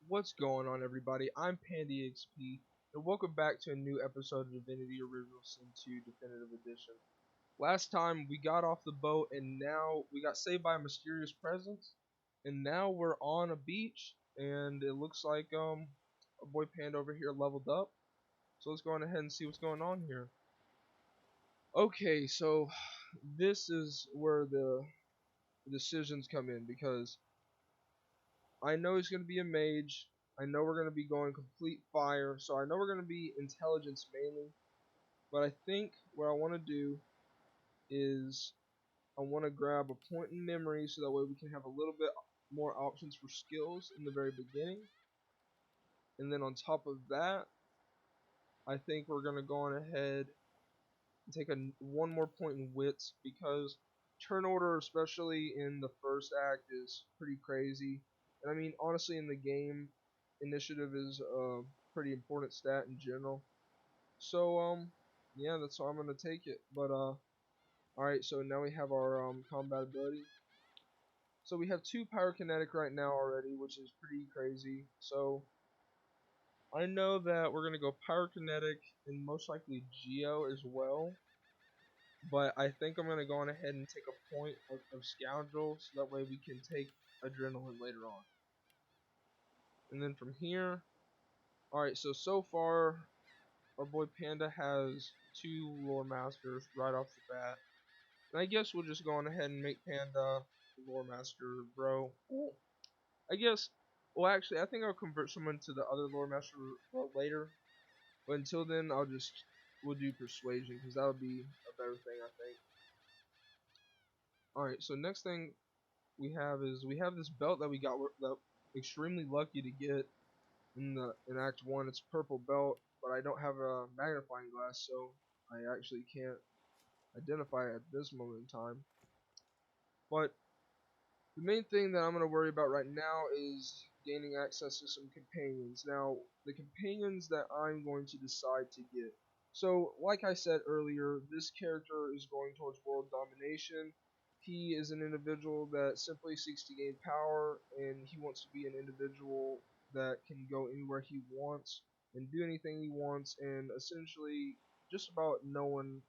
What's going on, everybody? I'm Panda XP, and welcome back to a new episode of Divinity Original Sin 2 Definitive Edition. Last time we got off the boat, and now we got saved by a mysterious presence, and now we're on a beach, and it looks like our boy Panda over here leveled up. So let's go on ahead and see what's going on here. Okay, so this is where the decisions come in because I know he's going to be a mage. I know we're going to be going complete fire. So I know we're going to be intelligence mainly. But I think what I want to do is I want to grab a point in memory so that way we can have a little bit more options for skills in the very beginning. And then on top of that, I think we're going to go on ahead and take one more point in wits because turn order, especially in the first act, is pretty crazy. And I mean, honestly, in the game, initiative is a pretty important stat in general. So, yeah, that's how I'm gonna take it. But, alright, so now we have our, combat ability. So we have two pyrokinetic right now already, which is pretty crazy. So, I know that we're gonna go pyrokinetic and most likely geo as well. But I think I'm gonna go on ahead and take a point of scoundrel so that way we can take adrenaline later on. And then from here, alright, so far our boy Panda has two lore masters right off the bat. And I guess we'll just go on ahead and make Panda the lore master, bro. Cool. I guess, well actually I think I'll convert someone to the other lore master later. But until then we'll do persuasion because that would be a better thing I think. Alright, so next thing we have this belt that we got that extremely lucky to get in Act 1. It's purple belt, but I don't have a magnifying glass, so I actually can't identify it at this moment in time. But the main thing that I'm going to worry about right now is gaining access to some companions. Now, the companions that I'm going to decide to get. So, like I said earlier, this character is going towards world domination. He is an individual that simply seeks to gain power, and he wants to be an individual that can go anywhere he wants and do anything he wants, and essentially just about no one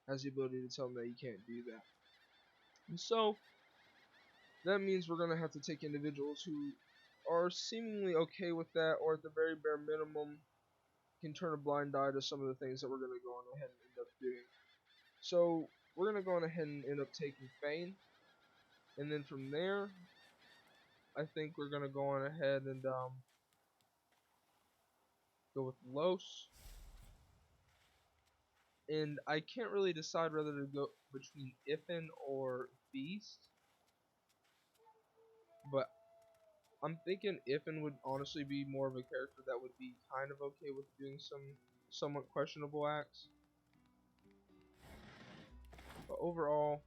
has the ability to tell him that he can't do that. And so, that means we're going to have to take individuals who are seemingly okay with that, or at the very bare minimum, can turn a blind eye to some of the things that we're going to go on ahead and end up doing. So, we're going to go on ahead and end up taking Fane, and then from there, I think we're going to go on ahead and go with Los. And I can't really decide whether to go between Iffin or Beast, but I'm thinking Iffin would honestly be more of a character that would be kind of okay with doing some somewhat questionable acts. But overall,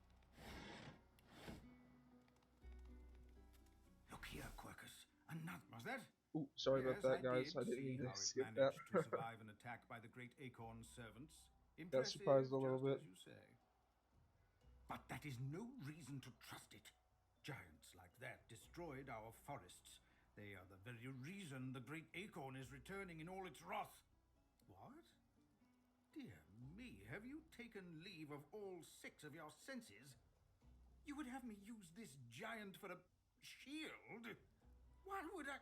Look here, Quercus. Another was that? ooh, sorry about Yes, I that, guys. did I didn't see mean to how it skip that. managed to survive an attack by the great Acorn servants. Got surprised a Impressive, little just bit. as you say. But that is no reason to trust it. Giants like that destroyed our forests. They are the very reason the great Acorn is returning in all its wrath. What? Dear me, have you taken leave of all six of your senses? You would have me use this giant for a shield? What would I...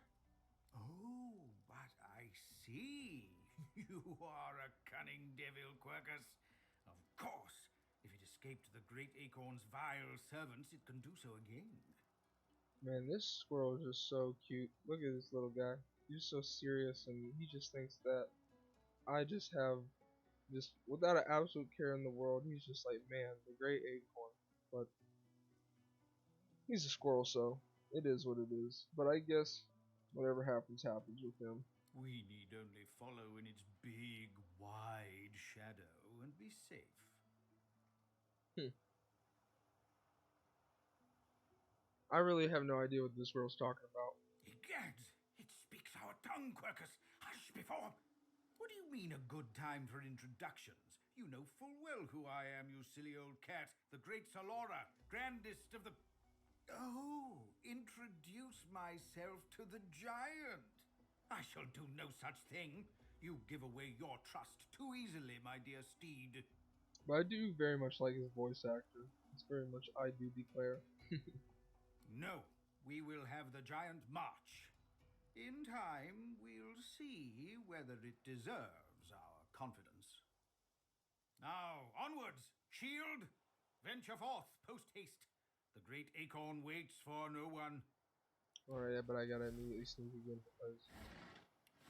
Oh, but I see. You are a cunning devil, Quercus. Of course, if it escaped the great Acorn's vile servants, it can do so again. Man, this squirrel is just so cute. Look at this little guy. He's so serious, and he just thinks that I just have just without an absolute care in the world. He's just like, man, the great acorn. But he's a squirrel, so it is what it is. But I guess whatever happens, happens with him. We need only follow in its big, wide shadow and be safe. Hmm. I really have no idea what this squirrel's talking about. Egads! It speaks our tongue, Quercus! Hush before! What do you mean a good time for introductions? You know full well who I am, you silly old cat. The great Salora, grandest of the... Oh, introduce myself to the giant. I shall do no such thing. You give away your trust too easily, my dear steed. But I do very much like his voice actor. It's very much I do declare. No, we will have the giant march. In time, we'll see whether it deserves our confidence. Now, onwards, shield! Venture forth, post haste. The great acorn waits for no one. Alright, yeah, but I gotta immediately sneak again because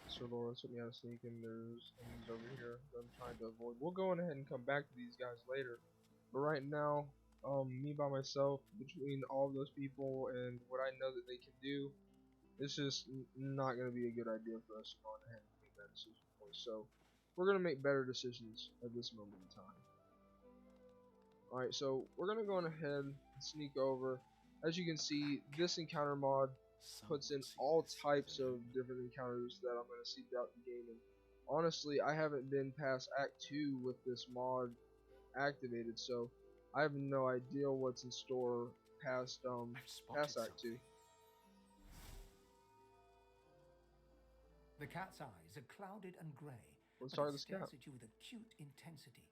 Sir Laura took me out of sneak and there's enemies over here that I'm trying to avoid. We'll go on ahead and come back to these guys later. But right now, me by myself, between all of those people and what I know that they can do, it's just not going to be a good idea for us to go on ahead and make that decision point. So, we're going to make better decisions at this moment in time. Alright, so we're going to go on ahead and sneak over. As you can see, this encounter mod puts in all types of different encounters that I'm going to see throughout the game. And honestly, I haven't been past Act 2 with this mod activated, so I have no idea what's in store past past Act 2. The cat's eyes are clouded and grey, Let's but start it this cat. stares at you with acute intensity.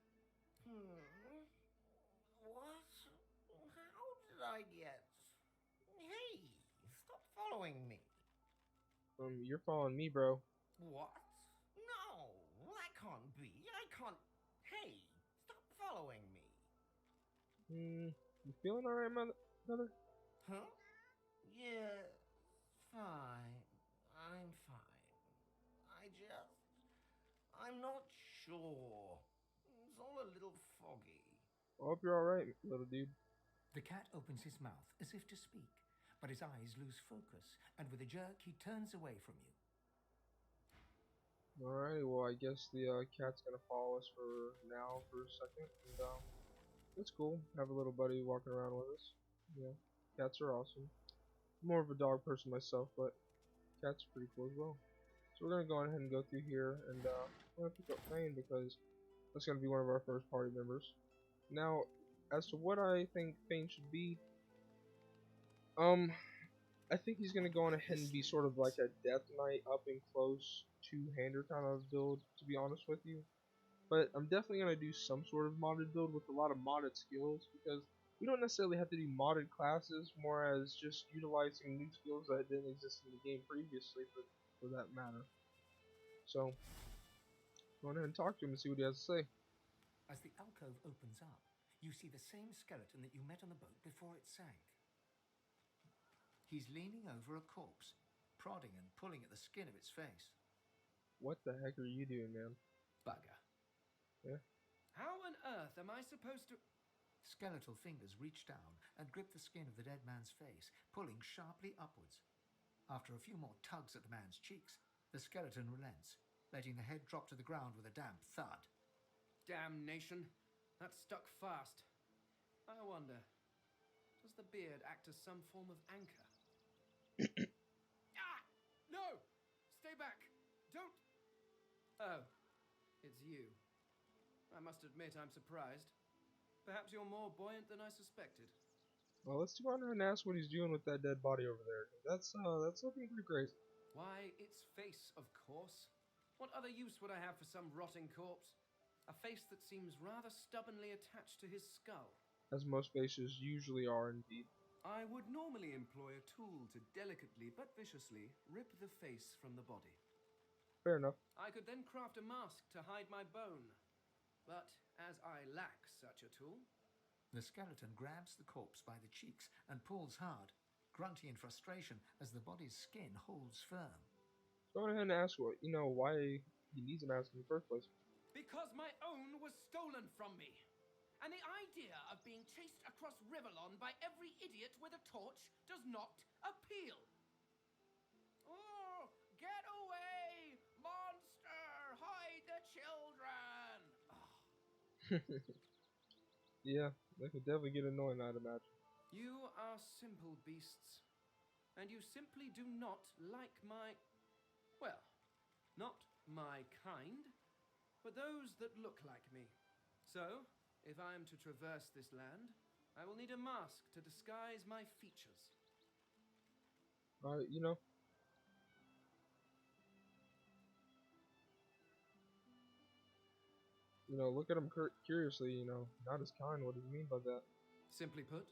What? How did I get? Hey, stop following me. You're following me, bro. What? No, that can't be. I can't. Hey, stop following me. You feeling alright, brother? Huh? Yeah, fine. I'm fine. I'm not sure. It's all a little foggy. I hope you're alright, little dude. The cat opens his mouth as if to speak, but his eyes lose focus, and with a jerk he turns away from you. Alrighty, well I guess the cat's gonna follow us for now for a second, and it's cool. Have a little buddy walking around with us. Yeah, cats are awesome. More of a dog person myself, but cats are pretty cool as well. So we're gonna go ahead and go through here, and I'm gonna pick up Fane because that's gonna be one of our first party members. Now, as to what I think Fane should be, I think he's gonna go on ahead and be sort of like a Death Knight up and close two-hander kind of build, to be honest with you. But I'm definitely gonna do some sort of modded build with a lot of modded skills because we don't necessarily have to do modded classes, more as just utilizing new skills that didn't exist in the game previously, for that matter. So, go ahead and talk to him and see what he has to say. As the alcove opens up, you see the same skeleton that you met on the boat before it sank. He's leaning over a corpse, prodding and pulling at the skin of its face. What the heck are you doing, man? Bugger. Yeah? How on earth am I supposed to... Skeletal fingers reach down and grip the skin of the dead man's face, pulling sharply upwards. After a few more tugs at the man's cheeks, the skeleton relents, letting the head drop to the ground with a damp thud. Damnation. That's stuck fast. I wonder, does the beard act as some form of anchor? Ah! No! Stay back! Don't... Oh, it's you. I must admit I'm surprised. Perhaps you're more buoyant than I suspected. Well, let's go on and ask what he's doing with that dead body over there. That's looking pretty crazy. Why, its face, of course. What other use would I have for some rotting corpse? A face that seems rather stubbornly attached to his skull. As most faces usually are, indeed. I would normally employ a tool to delicately but viciously rip the face from the body. Fair enough. I could then craft a mask to hide my bone. But as I lack such a tool... The skeleton grabs the corpse by the cheeks and pulls hard, grunting in frustration as the body's skin holds firm. Go ahead and ask why he needs a mask in the first place. Because my own was stolen from me. And the idea of being chased across Rivellon by every idiot with a torch does not appeal. Oh, get away! Monster! Hide the children! Yeah, that could definitely get annoying, I'd imagine. You are simple beasts. And you simply do not like my... Well, not my kind, but those that look like me. So, if I am to traverse this land, I will need a mask to disguise my features. You know, look at him curiously. Not as kind. What do you mean by that? Simply put,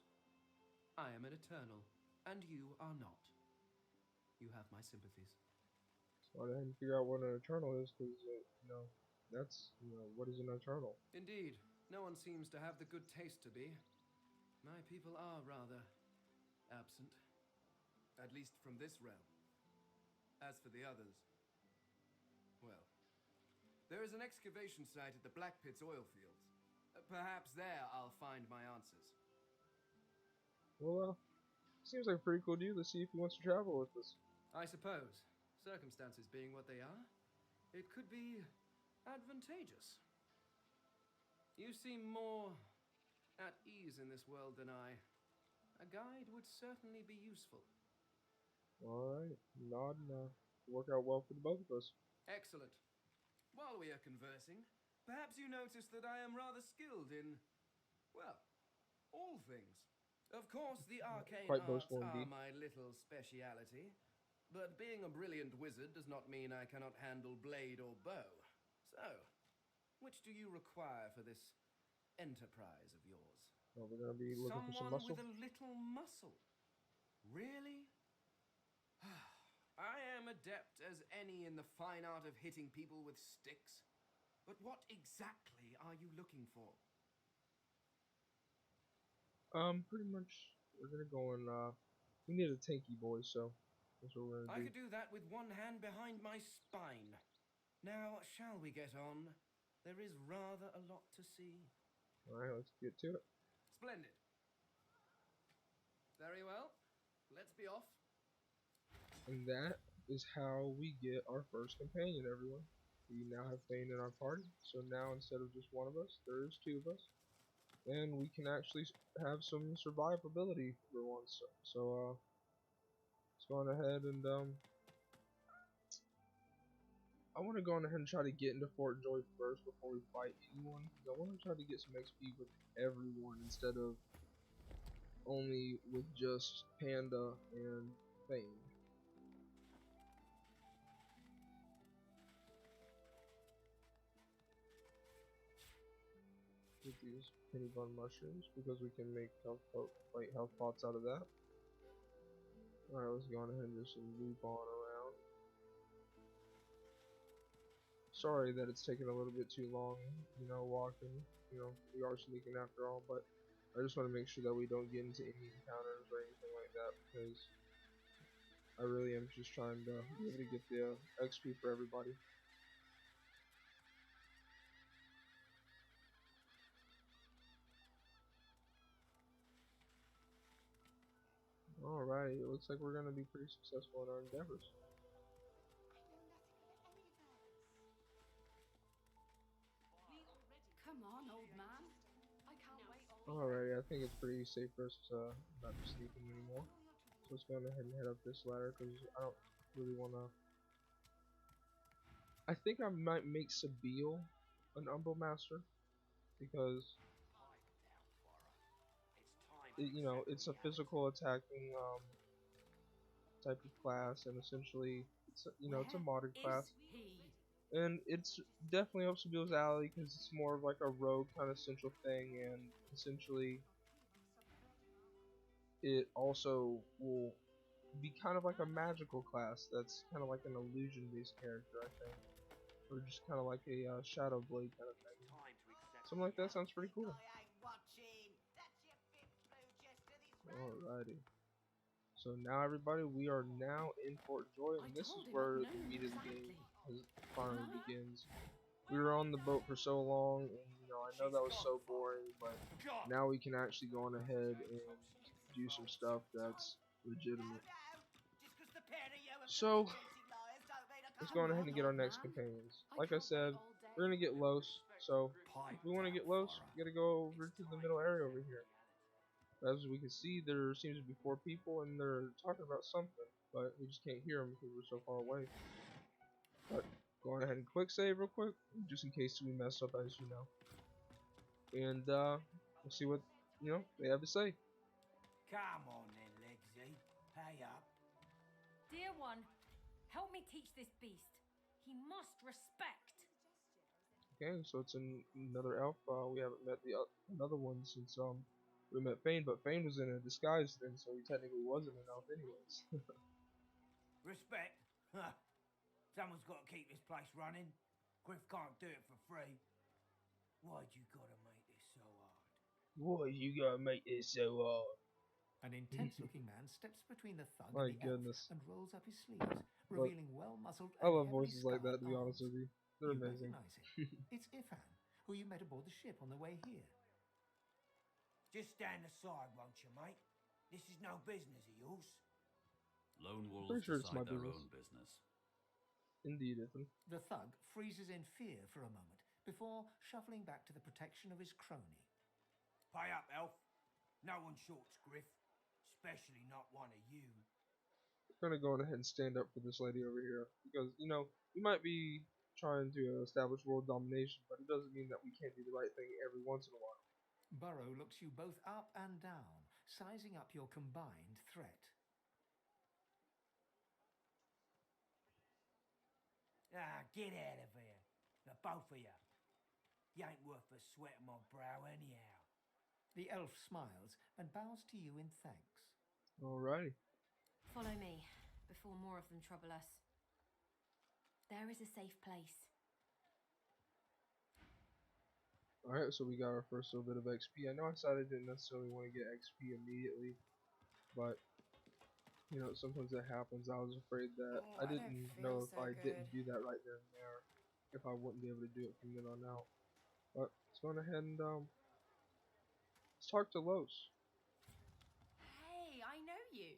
I am an eternal, and you are not. You have my sympathies. So I didn't figure out what an eternal is, because that's what is an eternal? Indeed, no one seems to have the good taste to be. My people are rather absent. At least from this realm. As for the others, well, there is an excavation site at the Black Pit's oil fields. Perhaps there I'll find my answers. Well, seems like a pretty cool deal to see if he wants to travel with us. I suppose, circumstances being what they are, it could be advantageous. You seem more at ease in this world than I. A guide would certainly be useful. Alright, nod and work out well for the both of us. Excellent. While we are conversing, perhaps you notice that I am rather skilled in, well, all things. Of course, the arcane Quite arts boastful are indeed. my little speciality, but being a brilliant wizard does not mean I cannot handle blade or bow. So, which do you require for this enterprise of yours? Well, we're gonna be looking for some Someone muscle. with a little muscle. Really? I am adept as any in the fine art of hitting people with sticks. But what exactly are you looking for? Pretty much, we're gonna go and, we need a tanky boy, so that's what we're I gonna do. could do that with one hand behind my spine. Now, shall we get on? There is rather a lot to see. Alright, let's get to it. Splendid. Very well. Let's be off. And that is how we get our first companion, everyone. We now have Thane in our party, so now instead of just one of us, there is two of us. And we can actually have some survivability for once. So, let's go on ahead and, I want to go on ahead and try to get into Fort Joy first before we fight anyone, because I want to try to get some XP with everyone instead of only with just Panda and Thane. With these penny bun mushrooms, because we can make health pots out of that. Alright, let's go on ahead and just loop on around. Sorry that it's taking a little bit too long, walking. We are sneaking after all, but I just want to make sure that we don't get into any encounters or anything like that, because I really am just trying to be able to get the XP for everybody. Alright, it looks like we're going to be pretty successful in our endeavors. Come on, old man. I can't wait all Alrighty, I think it's pretty safe for us to not be sneaking anymore. So let's go ahead and head up this ladder, because I don't really want to... I think I might make Sabille an Umbo Master, because it's a physical attacking type of class, and essentially it's a modern class, and it's definitely up Sabille's alley because it's more of like a rogue kind of central thing, and essentially it also will be kind of like a magical class that's kind of like an illusion based character, I think, or just kind of like a shadow blade kind of thing. Something like that sounds pretty cool. Alrighty. So now everybody, we are now in Fort Joy, and this is where the meat of the game finally begins. We were on the boat for so long, and I know that was so boring, but now we can actually go on ahead and do some stuff that's legitimate. So let's go on ahead and get our next companions. Like I said, we're gonna get Los, so if we want to get Los, we gotta go over to the middle area over here. As we can see, there seems to be 4 people, and they're talking about something, but we just can't hear them because we're so far away. But go on ahead and quick save real quick, just in case we mess up, as you know. And we'll see what they have a say. Come on then, Legsy. Pay up. Dear one, help me teach this beast. He must respect. Okay, so it's another elf. We haven't met the another one since we met Fane, but Fane was in a disguise then, so he technically wasn't an elf anyways. Respect? Huh. Someone's got to keep this place running. Griff can't do it for free. Why'd you gotta make this so hard? Boy, you gotta make this so hard. An intense-looking man steps between the thug My and the goodness. elf and rolls up his sleeves, But revealing well-muscled I and love heavily voices like that, scarred to be honest arms. with you. They're You amazing. recognize him. It's Ifan, who you met aboard the ship on the way here. Just stand aside, won't you, mate? This is no business of yours. Lone wolves Pretty sure it's my decide their business. own business. Indeed, Ethan. The thug freezes in fear for a moment before shuffling back to the protection of his crony. Pay up, elf. No one shorts Griff. Especially not one of you. I'm gonna go on ahead and stand up for this lady over here. Because, we might be trying to establish world domination, but it doesn't mean that we can't do the right thing every once in a while. Burrow looks you both up and down, sizing up your combined threat. Ah, get out of here. The both of you. You ain't worth the sweat of my brow anyhow. The elf smiles and bows to you in thanks. Alrighty. Follow me before more of them trouble us. There is a safe place. Alright, so we got our first little bit of XP. I know I said I didn't necessarily want to get XP immediately, but sometimes that happens. I was afraid that I didn't know if I didn't do that right then and there, if I wouldn't be able to do it from then on out. But let's go ahead and let's talk to Los. Hey, I know you.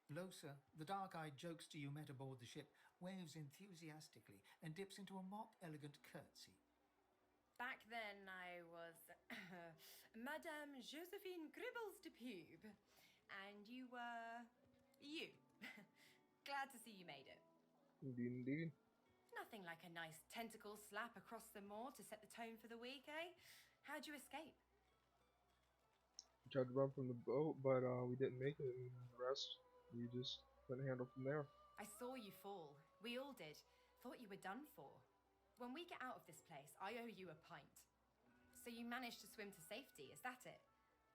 Losa, the dark-eyed jokester you met aboard the ship, waves enthusiastically and dips into a mock elegant curtsy. Back then I was Madame Josephine Gribbles de Pube. And you were... you. Glad to see you made it. Indeed, indeed. Nothing like a nice tentacle slap across the moor to set the tone for the week, eh? How'd you escape? We tried to run from the boat, but we didn't make it, and the rest we just couldn't handle from there. I saw you fall. We all did. Thought you were done for. When we get out of this place, I owe you a pint. So you managed to swim to safety, is that it?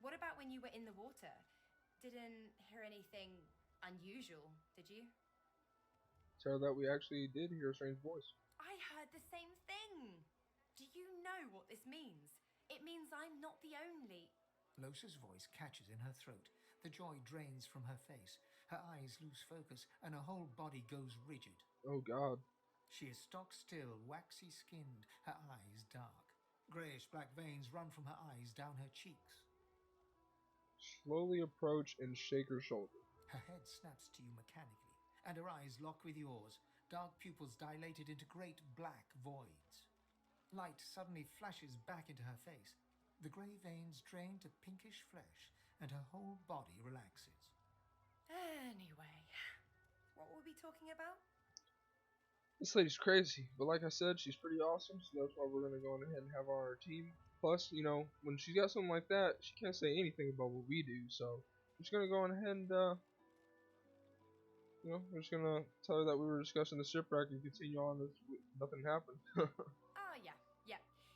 What about when you were in the water? Didn't hear anything unusual, did you? So that we actually did hear a strange voice. I heard the same thing. Do you know what this means? It means I'm not the only... Losa's voice catches in her throat. The joy drains from her face. Her eyes lose focus, and her whole body goes rigid. Oh God. She is stock still, waxy skinned, her eyes dark. Greyish-black veins run from her eyes down her cheeks. Slowly approach and shake her shoulder. Her head snaps to you mechanically, and her eyes lock with yours, dark pupils dilated into great black voids. Light suddenly flashes back into her face. The grey veins drain to pinkish flesh, and her whole body relaxes. Anyway, what were we talking about? This lady's crazy, but like I said, she's pretty awesome, so that's why we're gonna go on ahead and have her on our team. Plus, when she's got something like that, she can't say anything about what we do, so we're just gonna go on ahead and, we're just gonna tell her that we were discussing the shipwreck and continue on as nothing happened. Ah, yeah.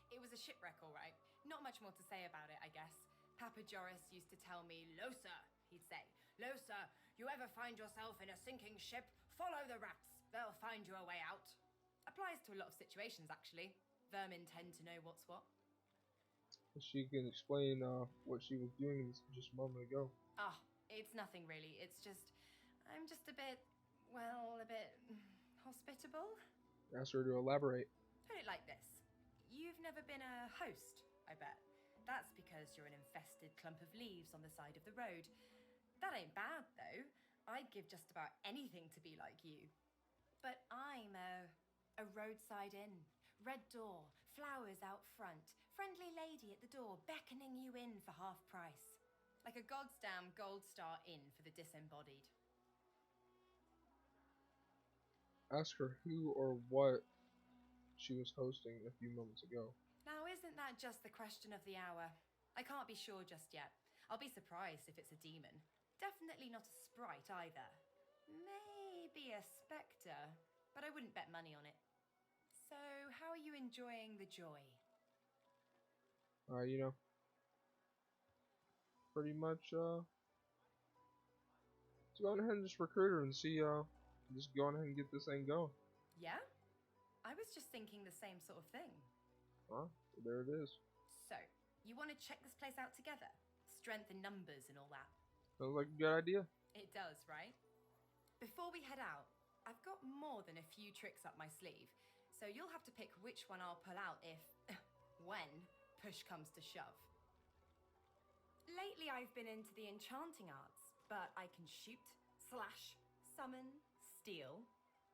It was a shipwreck, all right. Not much more to say about it, I guess. Papa Joris used to tell me, Losa, he'd say, Losa, you ever find yourself in a sinking ship, follow the rats. They'll find you a way out. Applies to a lot of situations, actually. Vermin tend to know what's what. She can explain what she was doing just a moment ago. Ah, it's nothing really. It's just, I'm just a bit hospitable. Ask her to elaborate. Put it like this. You've never been a host, I bet. That's because you're an infested clump of leaves on the side of the road. That ain't bad, though. I'd give just about anything to be like you. But I'm a roadside inn. Red door, flowers out front, friendly lady at the door beckoning you in for half price. Like a goddamn gold star inn for the disembodied. Ask her who or what she was hosting a few moments ago. Now, isn't that just the question of the hour? I can't be sure just yet. I'll be surprised if it's a demon. Definitely not a sprite either. Maybe a spectre, but I wouldn't bet money on it. So, how are you enjoying the joy? You know, pretty much, let's go ahead and just recruit her and see, just go ahead and get this thing going. Yeah? I was just thinking the same sort of thing. Huh? There it is. So, you want to check this place out together? Strength in numbers and all that. Sounds like a good idea. It does, right? Before we head out, I've got more than a few tricks up my sleeve, so you'll have to pick which one I'll pull out if, when, push comes to shove. Lately I've been into the enchanting arts, but I can shoot, slash, summon, steal,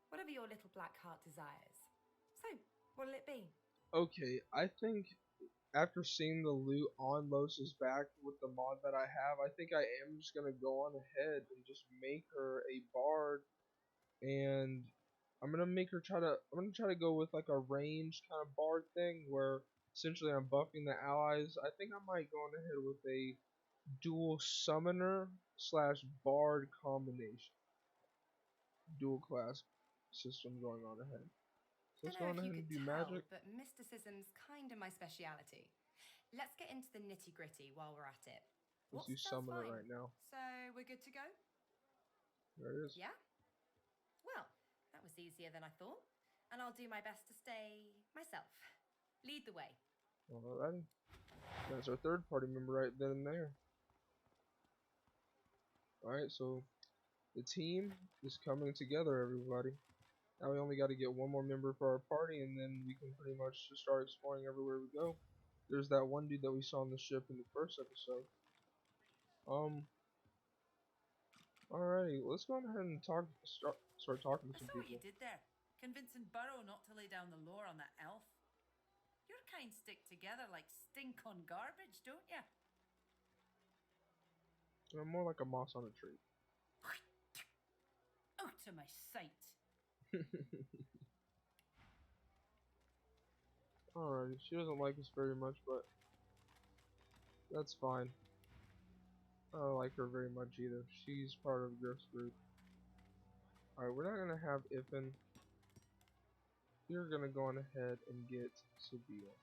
whatever your little black heart desires. So, what'll it be? Okay, I think after seeing the loot on Los's back with the mod that I have, I think I am just gonna go on ahead and just make her a bard, and I'm gonna try to go with like a ranged kind of bard thing where essentially I'm buffing the allies. I think I might go on ahead with a dual summoner slash bard combination, dual class system going on ahead. So let's Don't go know on if you ahead and could do tell, magic. but mysticism's kinda my speciality. Let's get into the nitty-gritty while we're at it. Let's What do spells summoner fine? right now. So, we're good to go? There it is. Yeah? Well, that was easier than I thought. And I'll do my best to stay myself. Lead the way. Alrighty. That's our third party member right then and there. Alright, so the team is coming together, everybody. Now we only got to get one more member for our party, and then we can pretty much just start exploring everywhere we go. There's that one dude that we saw on the ship in the first episode. Alrighty, let's go ahead and start talking to I some saw what you people. did there, convincing Burrow not to lay down the law on that elf. Your kind stick together like stink on garbage, don't you? I'm more like a moss on a tree. Out of my sight. Alrighty, she doesn't like us very much, but that's fine. I don't like her very much either. She's part of Griff's group. Alright, we're not gonna have Iffin. We're gonna go on ahead and get Sabila.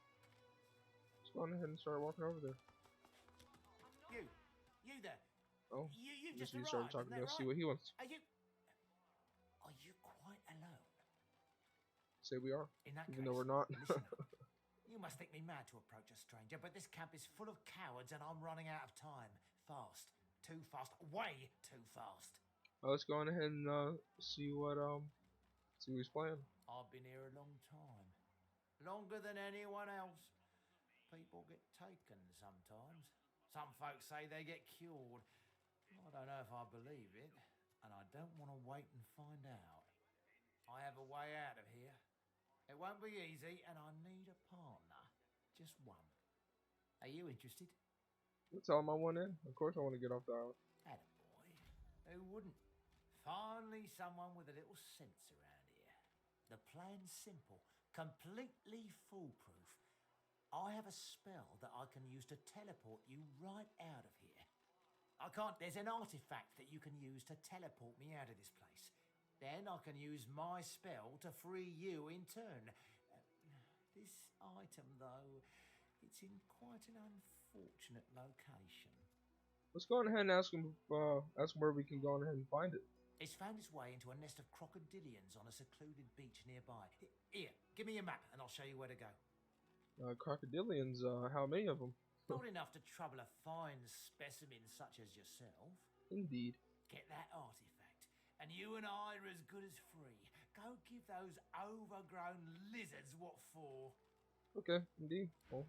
Let's go on ahead and start walking over there. You there. Oh, You just just need to arrived, start talking isn't to that us, see right? what he wants. Are you quite alone? Say we are, In that even case, though we're not. listen up. You must think me mad to approach a stranger, but this camp is full of cowards and I'm running out of time. Fast. Too fast. Way too fast. Let's go on ahead and see what he's playing. I've been here a long time. Longer than anyone else. People get taken sometimes. Some folks say they get cured. I don't know if I believe it, and I don't want to wait and find out. I have a way out of here. It won't be easy, and I need a partner. Just one. Are you interested? Let's tell him I want in. Of course I want to get off the island. Attaboy. Who wouldn't? Finally someone with a little sense around here. The plan's simple, completely foolproof. I have a spell that I can use to teleport you right out of here. There's an artifact that you can use to teleport me out of this place. Then I can use my spell to free you in turn. This item, though, it's in quite an unfortunate location. Let's go on ahead and ask him where we can go on ahead and find it. It's found its way into a nest of crocodilians on a secluded beach nearby. Here, give me a map and I'll show you where to go. Crocodilians, how many of them? Not enough to trouble a fine specimen such as yourself. Indeed. Get that artifact, and you and I are as good as free. Go give those overgrown lizards what for. Okay, indeed. Well,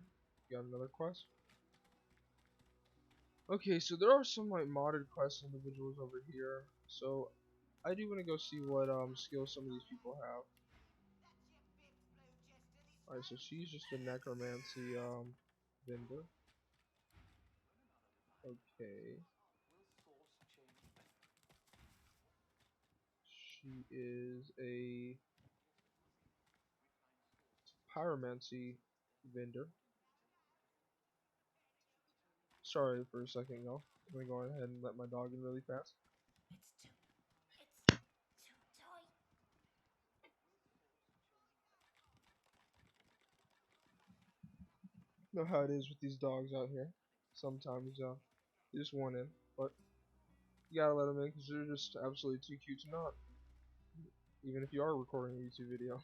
got another quest. Okay, so there are some like modded quest individuals over here. So I do want to go see what skills some of these people have. Alright, so she's just a necromancy vendor. Okay. She is a pyromancy vendor. Sorry for a second, y'all. I'm gonna go ahead and let my dog in really fast. It's too tight. You know how it is with these dogs out here. Sometimes they just want in, but you gotta let them in because they're just absolutely too cute to not. Even if you are recording a YouTube video.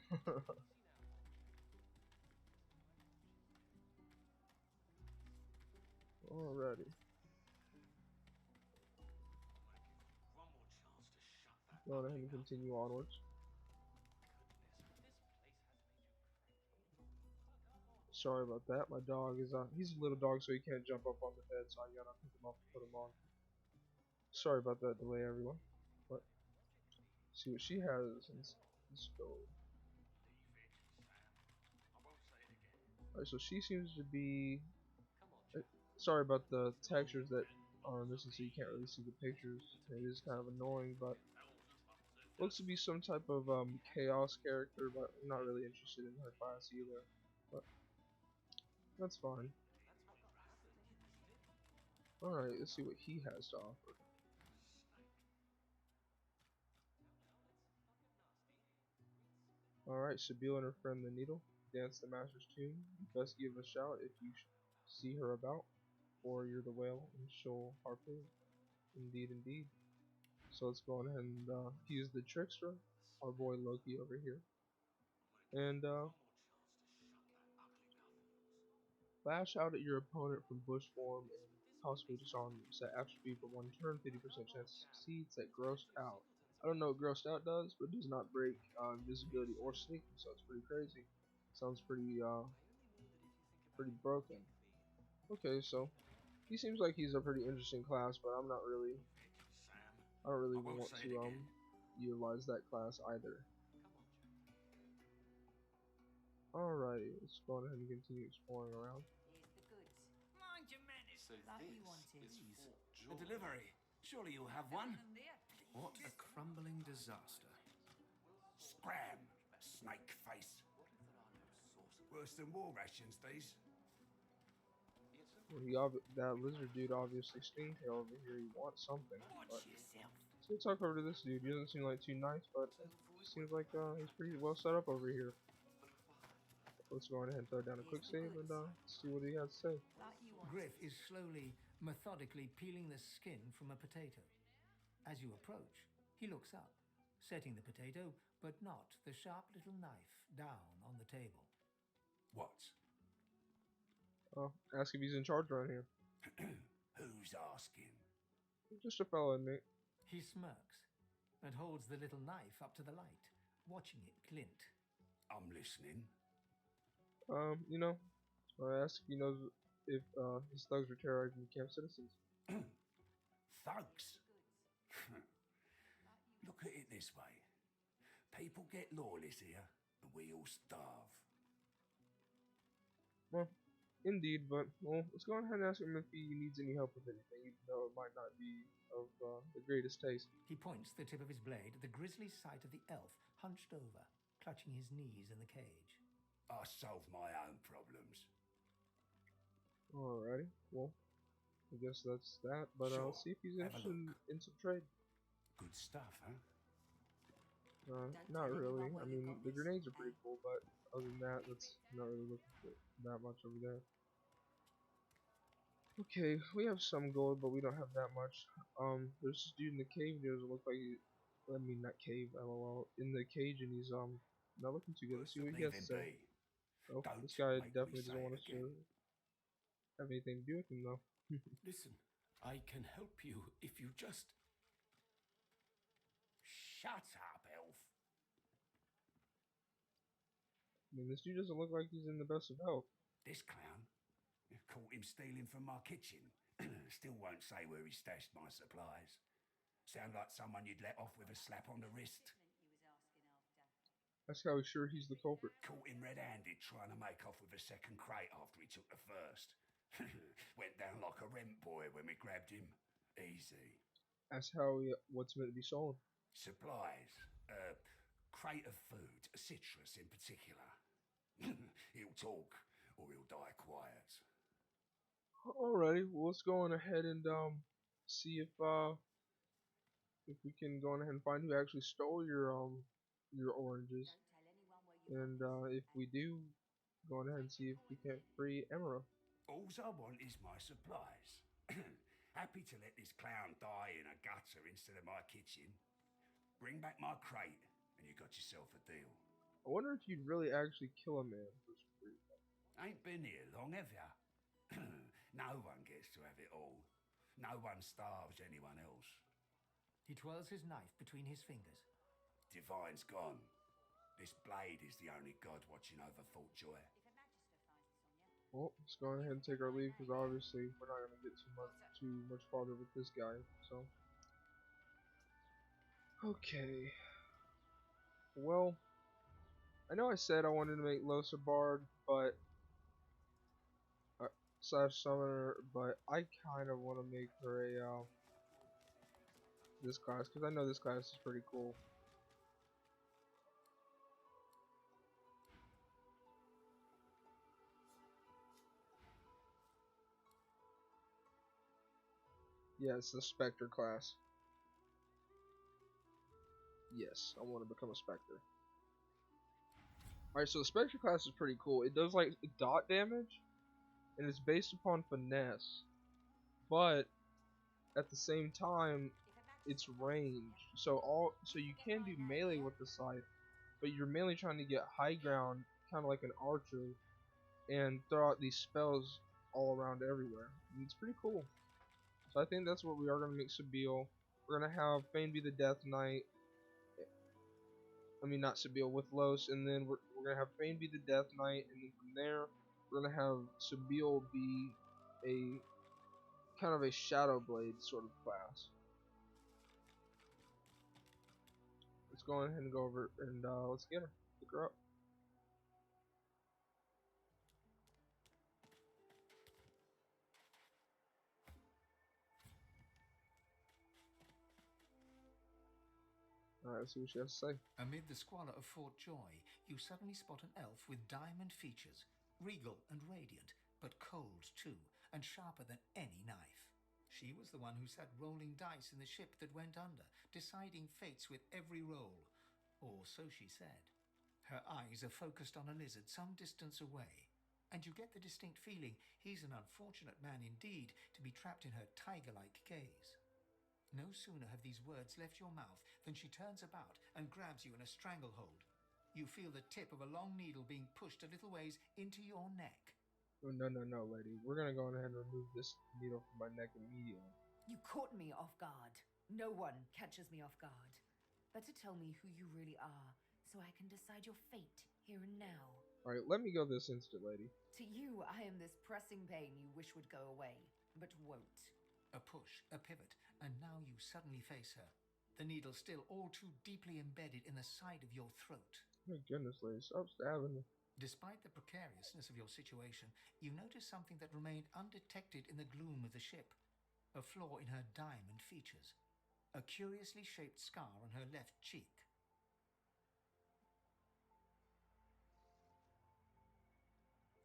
Alrighty. Go ahead and continue onwards. Sorry about that. My dog is he's a little dog, so he can't jump up on the bed, so I gotta pick him up and put him on. Sorry about that delay, everyone. But see what she has. Let's go. Alright, so she seems to be. Sorry about the textures that are missing, so you can't really see the pictures. It is kind of annoying, but looks to be some type of chaos character, but I'm not really interested in her class either. But that's fine. Alright, let's see what he has to offer. Alright, Sabine and her friend the Needle dance the master's tune. Best give a shout if you see her about, or you're the whale and she'll harpoon. Indeed, indeed. So let's go ahead and use the trickster, our boy Loki over here. And lash out at your opponent from bush form and possibly disarm them. Set attribute for one turn, 50% chance to succeed. Set grossed out. I don't know what grossed out does, but does not break invisibility or sneaking, so it's pretty crazy. Sounds pretty broken. Okay, so he seems like he's a pretty interesting class, but I don't really want to utilize that class either. Alrighty, let's go ahead and continue exploring around. Here's the goods. Mind your manners. So That you this wanted. is Fort Joy. A delivery. Surely you'll have one. Everything there. What a crumbling disaster. Scram, snake face. Worse than war rations, these. Well, that lizard dude obviously Stingtail over here. He wants something, but Watch yourself. so let's talk over to this dude. He doesn't seem like too nice, but he seems like he's pretty well set up over here. Let's go ahead and throw down a quick save and see what he has to say. That you wanted. Griff is slowly, methodically peeling the skin from a potato. As you approach, he looks up, setting the potato, but not the sharp little knife, down on the table. What? Oh, ask if he's in charge around here. Who's asking? Just a fellow, mate. He smirks and holds the little knife up to the light, watching it glint. I'm listening. You know, I ask if he knows if his thugs are terrorizing the camp citizens. Thugs? Look at it this way. People get lawless here, and we all starve. Well, indeed, but well, let's go ahead and ask him if he needs any help with anything, even though it might not be of the greatest taste. He points the tip of his blade at the grisly sight of the elf hunched over, clutching his knees in the cage. I solve my own problems. Alrighty, well, I guess that's that, but Sure, let's see if he's have a interested look. in some trade. Good stuff, huh? Not tell really. anyone I where you mean, got the this, grenades are pretty eh? cool, but other than that, that's not really looking for that much over there. Okay, we have some gold, but we don't have that much. There's this dude in the cave. He doesn't look like I mean, not cave. LOL. In the cage, and he's not looking too good. Let's see what he Leave has to him say. be. Oh, Don't this guy make me definitely say doesn't want it us to again. have anything to do with him, though. Listen, I can help you if you just... Shut up, elf. I mean, this dude doesn't look like he's in the best of health. This clown, you caught him stealing from my kitchen. Still won't say where he stashed my supplies. Sound like someone you'd let off with a slap on the wrist. That's how he's sure he's the culprit. Caught him red-handed trying to make off with a second crate after he took the first. Went down like a rent boy when we grabbed him. Easy. That's how what's meant to be sold. Supplies. Crate of food, citrus in particular. He'll talk, or he'll die quiet. Alrighty, well, let's go on ahead and see if we can go on ahead and find who actually stole your oranges, and if we do, go on ahead and see if we can't free Emerald. Alls I want is my supplies. Happy to let this clown die in a gutter instead of my kitchen. Bring back my crate, and you got yourself a deal. I wonder if you'd really actually kill a man for free. Ain't been here long, have ya? No one gets to have it all. No one starves anyone else. He twirls his knife between his fingers. Divine's gone. This blade is the only god watching over Fort Joy. Well, let's go ahead and take our leave because obviously we're not gonna get too much farther with this guy. So, okay. Well, I know I said I wanted to make Losa Bard, but slash summoner, but I kind of want to make her a this class because I know this class is pretty cool. Yeah, it's the Spectre class. Yes, I want to become a Spectre. Alright, so the Spectre class is pretty cool. It does like dot damage, and it's based upon finesse, but at the same time, it's ranged. So you can do melee with the scythe, but you're mainly trying to get high ground, kind of like an archer, and throw out these spells all around everywhere. And it's pretty cool. So I think that's what we are going to make Sabille. We're going to have Fane be the Death Knight. I mean, not Sabille, with Los, and then we're going to have Fane be the Death Knight, and then from there, we're going to have Sabille be a kind of a Shadow Blade sort of class. Let's go ahead and go over and let's get her. Pick her up. Alright, let's see what she has to say. Amid the squalor of Fort Joy, you suddenly spot an elf with diamond features, regal and radiant, but cold too, and sharper than any knife. She was the one who sat rolling dice in the ship that went under, deciding fates with every roll. Or so she said. Her eyes are focused on a lizard some distance away, and you get the distinct feeling he's an unfortunate man indeed to be trapped in her tiger-like gaze. No sooner have these words left your mouth than she turns about and grabs you in a stranglehold. You feel the tip of a long needle being pushed a little ways into your neck. Oh, no, lady. We're gonna go ahead and remove this needle from my neck immediately. You caught me off guard. No one catches me off guard. Better tell me who you really are, so I can decide your fate here and now. Alright, let me go this instant, lady. To you, I am this pressing pain you wish would go away, but won't. A push, a pivot, and now you suddenly face her. The needle still all too deeply embedded in the side of your throat. My goodness, lady, stop stabbing me. Despite the precariousness of your situation, you notice something that remained undetected in the gloom of the ship. A flaw in her diamond features. A curiously shaped scar on her left cheek.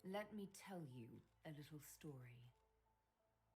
Let me tell you a little story.